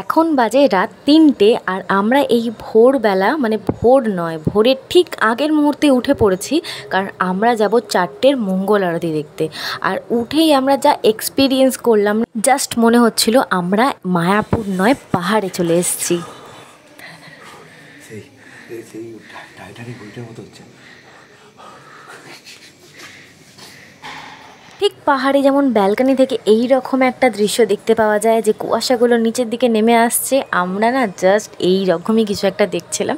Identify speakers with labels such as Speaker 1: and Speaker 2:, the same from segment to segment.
Speaker 1: এখন বাজে রাত ৩টে আর আমরা এই ভোরবেলা মানে ভোর নয় ভোরের ঠিক আগের মুহূর্তে উঠে পড়েছি, কারণ আমরা যাব ৪টের মঙ্গল আরতি দেখতে। আর উঠেই আমরা যা এক্সপিরিয়েন্স করলাম, জাস্ট মনে হচ্ছিল আমরা মায়াপুর নয় পাহাড়ে চলে এসেছি। ঠিক পাহাড়ে যেমন ব্যালকনি থেকে এই রকম একটা দৃশ্য দেখতে পাওয়া যায় যে কুয়াশাগুলো নিচের দিকে নেমে আসছে, আমরা না জাস্ট এই রকমই কিছু একটা দেখছিলাম।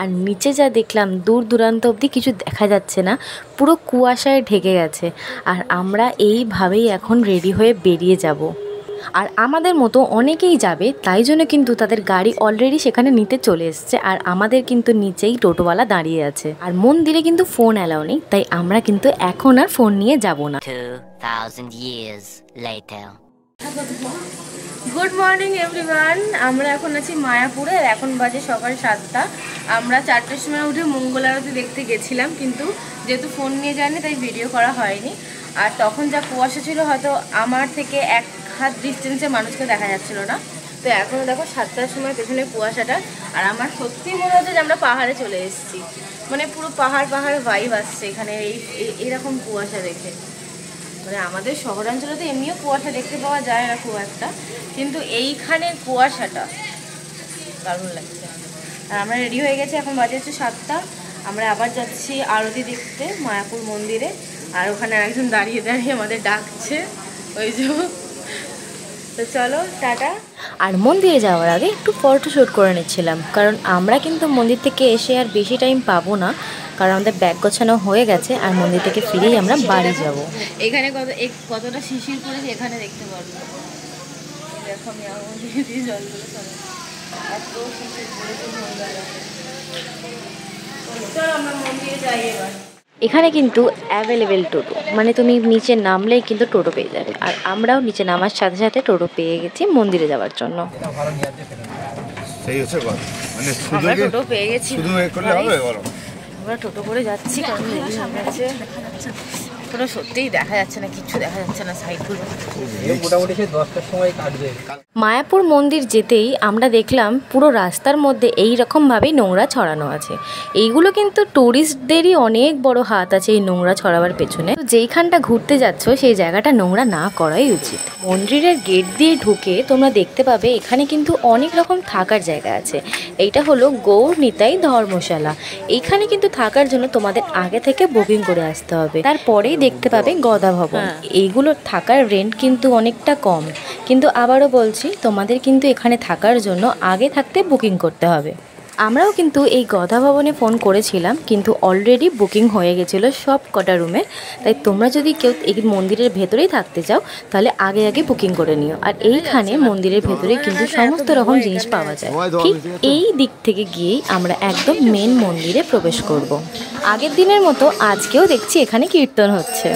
Speaker 1: আর নিচে যা দেখলাম দূর দূরান্ত অবধি কিছু দেখা যাচ্ছে না, পুরো কুয়াশায় ঢেকে গেছে। আর আমরা এইভাবেই এখন রেডি হয়ে বেরিয়ে যাব। আর আমাদের মতো অনেকেই যাবে, তাই জন্য কিন্তু তাদের গাড়ি অলরেডি সেখানে নিতে চলে এসছে। আর আমাদের কিন্তু নিচেই টোটোওয়ালা দাঁড়িয়ে আছে। আর মন্দিরে কিন্তু ফোন অ্যালাউ নেই, তাই আমরা কিন্তু এখন আর ফোন নিয়ে যাব না।
Speaker 2: 2000 years later.
Speaker 1: Good morning everyone, আমরা এখন আছি মায়াপুরে। আর এখন বাজে সকাল 7টা। আমরা 4টের সময় উঠে মঙ্গল আরতি দেখতে গেছিলাম, কিন্তু যেহেতু ফোন নিয়ে যায়নি তাই ভিডিও করা হয়নি। আর তখন যা কুয়াশা ছিল, হয়তো আমার থেকে এক হাত ডিস্টেন্সে মানুষকে দেখা যাচ্ছিল না। তো এখনও দেখো 7টার সময় পেছনে কুয়াশাটা, আর আমার সত্যিই মনে হচ্ছে যে আমরা পাহাড়ে চলে এসেছি। মানে পুরো পাহাড় পাহাড় ভাইব আসছে এখানে এইরকম কুয়াশা দেখে। মানে আমাদের শহরাঞ্চলে তো এমনিও কুয়াশা দেখতে পাওয়া যায় না খুব একটা, কিন্তু এইখানে কুয়াশাটা দারুণ লাগছে। আর আমরা রেডি হয়ে গেছি, এখন বাজে হচ্ছে 7টা। আমরা আবার যাচ্ছি আরতি দেখতে মায়াপুর মন্দিরে। আর ওখানে একজন দাঁড়িয়ে দাঁড়িয়ে আমাদের ডাকছে, ওই যে। তো চলো টাটা। আর মন্দিরে যাওয়ার আগে একটু ফটোশ্যুট করে নিচ্ছিলাম, কারণ আমরা কিন্তু মন্দির থেকে এসে আর বেশি টাইম পাবো না, কারণ আমাদের ব্যাগ গোছানো হয়ে গেছে। আর মন্দির থেকে ফিরেই আমরা বাড়ি যাব। এখানে কতটা শিশির পড়েছে এখানে দেখতে পারবো। দেখো আমি জলগুলো এত শিশির পড়েছে। চলো আমরা মন্দিরে যাই এবার। এখানে কিন্তু অ্যাভেলেবেল টোটো, মানে তুমি নিচে নামলেই কিন্তু টোটো পেয়ে যাবে। আর আমরাও নিচে নামার সাথে সাথে টোটো পেয়ে গেছি মন্দিরে যাওয়ার জন্য। আমরা টোটো পেয়ে গেছি, আমরা টোটো করে যাচ্ছি, কারণ কোনো সত্যিই দেখা যাচ্ছে না, কিছু দেখা যাচ্ছে না সাইডগুলো। মোটামুটি 10টার সময় কাটবে। মায়াপুর মন্দির যেতেই আমরা দেখলাম পুরো রাস্তার মধ্যে এই রকমভাবেই নোংরা ছড়ানো আছে। এইগুলো কিন্তু ট্যুরিস্টদেরই অনেক বড় হাত আছে এই নোংরা ছড়াবার পেছনে। যেইখানটা ঘুরতে যাচ্ছ সেই জায়গাটা নোংরা না করাই উচিত। মন্দিরের গেট দিয়ে ঢুকে তোমরা দেখতে পাবে এখানে কিন্তু অনেক রকম থাকার জায়গা আছে। এইটা হলো গৌর নিতাই ধর্মশালা। এইখানে কিন্তু থাকার জন্য তোমাদের আগে থেকে বুকিং করে আসতে হবে। তারপরেই দেখতে পাবে গদা ভবন। এইগুলোর থাকার রেন্ট কিন্তু অনেকটা কম, কিন্তু আবারও বলছি তোমাদের কিন্তু এখানে থাকার জন্য আগে থাকতে বুকিং করতে হবে। আমরাও কিন্তু এই গদা ভবনে ফোন করেছিলাম, কিন্তু অলরেডি বুকিং হয়ে গেছিলো সব কটা রুমে। তাই তোমরা যদি কেউ এই মন্দিরের ভেতরেই থাকতে চাও তাহলে আগে আগে বুকিং করে নিও। আর এইখানে মন্দিরের ভেতরে কিন্তু সমস্ত রকম জিনিস পাওয়া যায়। ঠিক এই দিক থেকে গিয়েই আমরা একদম মেন মন্দিরে প্রবেশ করব। আগের দিনের মতো আজকেও দেখছি এখানে কীর্তন হচ্ছে।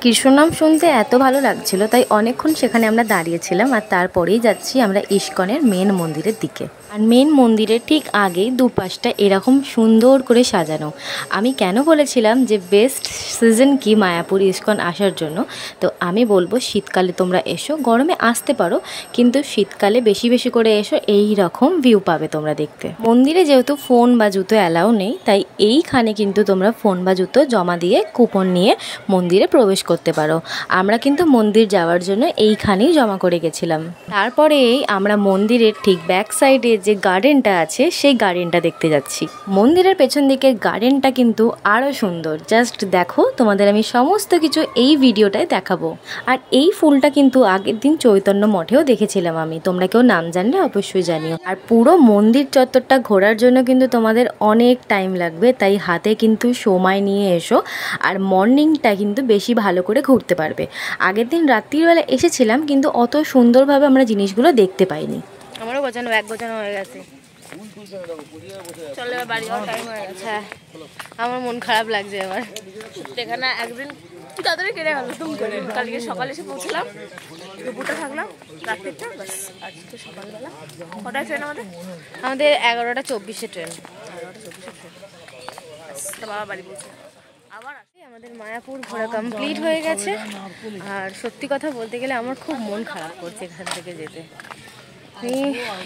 Speaker 1: কৃষ্ণ নাম শুনতে এত ভালো লাগছিল, তাই অনেকক্ষণ সেখানে আমরা দাঁড়িয়েছিলাম। আর তারপরেই যাচ্ছি আমরা ইস্কনের মেন মন্দিরের দিকে। আর মেন মন্দিরের ঠিক আগেই দুপাশটা এরকম সুন্দর করে সাজানো। আমি কেন বলেছিলাম যে বেস্ট সিজন কি মায়াপুর ইস্কন আসার জন্য, তো আমি বলবো শীতকালে তোমরা এসো, গরমে আসতে পারো, কিন্তু শীতকালে বেশি বেশি করে এসো, এই রকম ভিউ পাবে তোমরা দেখতে। মন্দিরে যেহেতু ফোন বা জুতো অ্যালাউ নেই, তাই এইখানে কিন্তু তোমরা ফোন বা জুতো জমা দিয়ে কুপন নিয়ে মন্দিরে প্রবেশ করতে পারো। আমরা কিন্তু মন্দির যাওয়ার জন্য এইখানেই জমা করে গেছিলাম। তারপরে আমরা মন্দিরের ঠিক ব্যাক সাইডে যে গার্ডেনটা আছে সেই গার্ডেনটা দেখতে যাচ্ছি। মন্দিরের পেছন দিকের গার্ডেনটা কিন্তু আরও সুন্দর, জাস্ট দেখো। তোমাদের আমি সমস্ত কিছু এই ভিডিওটায় দেখাবো। আর এই ফুলটা কিন্তু আগের দিন চৈতন্য মঠেও দেখেছিলাম আমি, তোমরা কেউ নাম জানলে অবশ্যই জানিও। আর পুরো মন্দির চত্বরটা ঘোরার জন্য কিন্তু তোমাদের অনেক টাইম লাগবে, তাই হাতে কিন্তু সময় নিয়ে এসো। আর মর্নিংটা কিন্তু বেশি ভালো করে ঘুরতে পারবে। আগের দিন রাত্রিবেলা এসেছিলাম, কিন্তু অত সুন্দরভাবে আমরা জিনিসগুলো দেখতে পাইনি। আমারও গোছানো ব্যাগ গোছানো হয়ে গেছে, চলো বাড়ি যাওয়ার টাইম হয়ে গেছে। আমার মন খারাপ লাগছে এবার। এখানে একদিন
Speaker 3: তাড়াতাড়ি কেটে গেল তুম করে। কালকে সকালে এসে পৌঁছলাম, দুপুরটা থাকলাম, রাত্রিটা বাস। আজকে সকালবেলা কটায় ট্রেন আমাদের?
Speaker 1: আমাদের 11:24 ট্রেন।
Speaker 3: 11:24 ট্রেন। বাবা বাড়ি পৌঁছে আবার
Speaker 1: আমাদের মায়াপুর ঘোরা কমপ্লিট হয়ে গেছে। আর সত্যি কথা বলতে গেলে আমার খুব মন খারাপ করছে এখান থেকে যেতে। আমি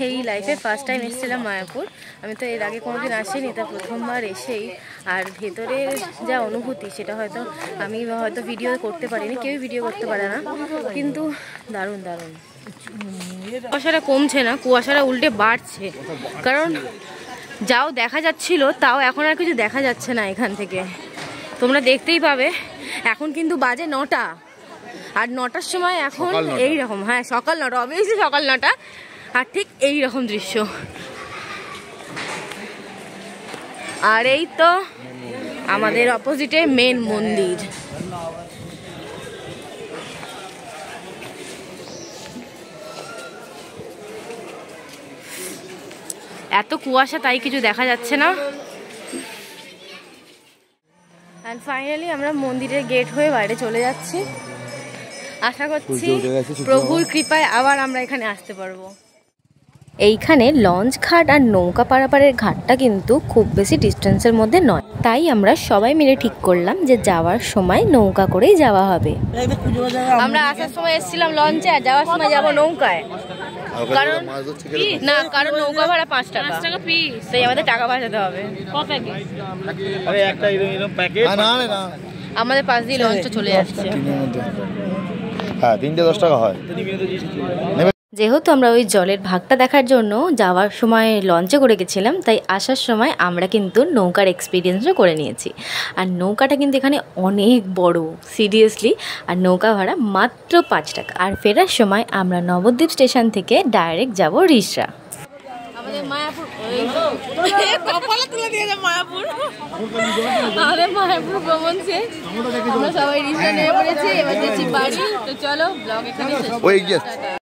Speaker 1: এই লাইফে ফার্স্ট টাইম এসেছিলাম মায়াপুর। আমি তো এর আগে কোনোদিন আসিনি, তা প্রথমবার এসেই আর ভেতরে যা অনুভূতি সেটা হয়তো আমি ভিডিও করতে পারিনি, কেউই ভিডিও করতে পারে না, কিন্তু দারুণ দারুণ। কুয়াশাটা কমছে না, কুয়াশাটা উল্টে বাড়ছে, কারণ যাও দেখা যাচ্ছিল তাও এখন আর কিছু দেখা যাচ্ছে না এখান থেকে। তোমরা দেখতেই পাবে এখন কিন্তু বাজে 9টা, আর 9টার সময় এখন এইরকম, হ্যাঁ সকাল 9টা, অবভিয়াসলি সকাল 9টা, আর ঠিক এই রকম দৃশ্য। আর এই তো আমাদের অপোজিটে মেন মন্দির। এত কুয়াশা তাই কিছু দেখা যাচ্ছে না। আর ফাইনালি আমরা মন্দিরের গেট হয়ে বাইরে চলে যাচ্ছি। আশা করছি প্রভুর কৃপায় আবার আমরা এখানে আসতে পারবো। এইখানে লঞ্চ ঘাট আর নৌকা পারাপারের ঘাটটা কিন্তু খুব বেশি ডিস্টেন্সের মধ্যে নয়, তাই আমরা সবাই মিলে ঠিক করলাম যে যাওয়ার সময় নৌকা করেই যাওয়া হবে। আমরা আসার সময় এসেছিলাম লঞ্চে, আর যাওয়ার সময় যাবো নৌকায়, কারণ নৌকা ভাড়া 5 টাকা পিস, তাই আমাদের টাকা বাঁচাতে হবে। আমাদের পাশ দিয়ে লঞ্চটা চলে যাচ্ছে।
Speaker 4: হ্যাঁ 3টে 10 টাকা হয়।
Speaker 1: যেহেতু আমরা ওই জলের ভাগটা দেখার জন্য যাওয়ার সময় লঞ্চে করে গেছিলাম, তাই আসার সময় আমরা কিন্তু নৌকার এক্সপিরিয়েন্সও করে নিয়েছি। আর নৌকাটা কিন্তু এখানে অনেক বড়, সিরিয়াসলি। আর নৌকা ভাড়া মাত্র 5 টাকা। আর ফেরার সময় আমরা নবদ্বীপ স্টেশন থেকে ডাইরেক্ট যাব রিষড়া। আমাদের মায়াপুর ভ্রমণ শেষ, আমরা সবাই রিষড়া নেমে পড়েছি, এবার যাচ্ছি বাড়ি। তো চলো ব্লগ এখানে শেষ।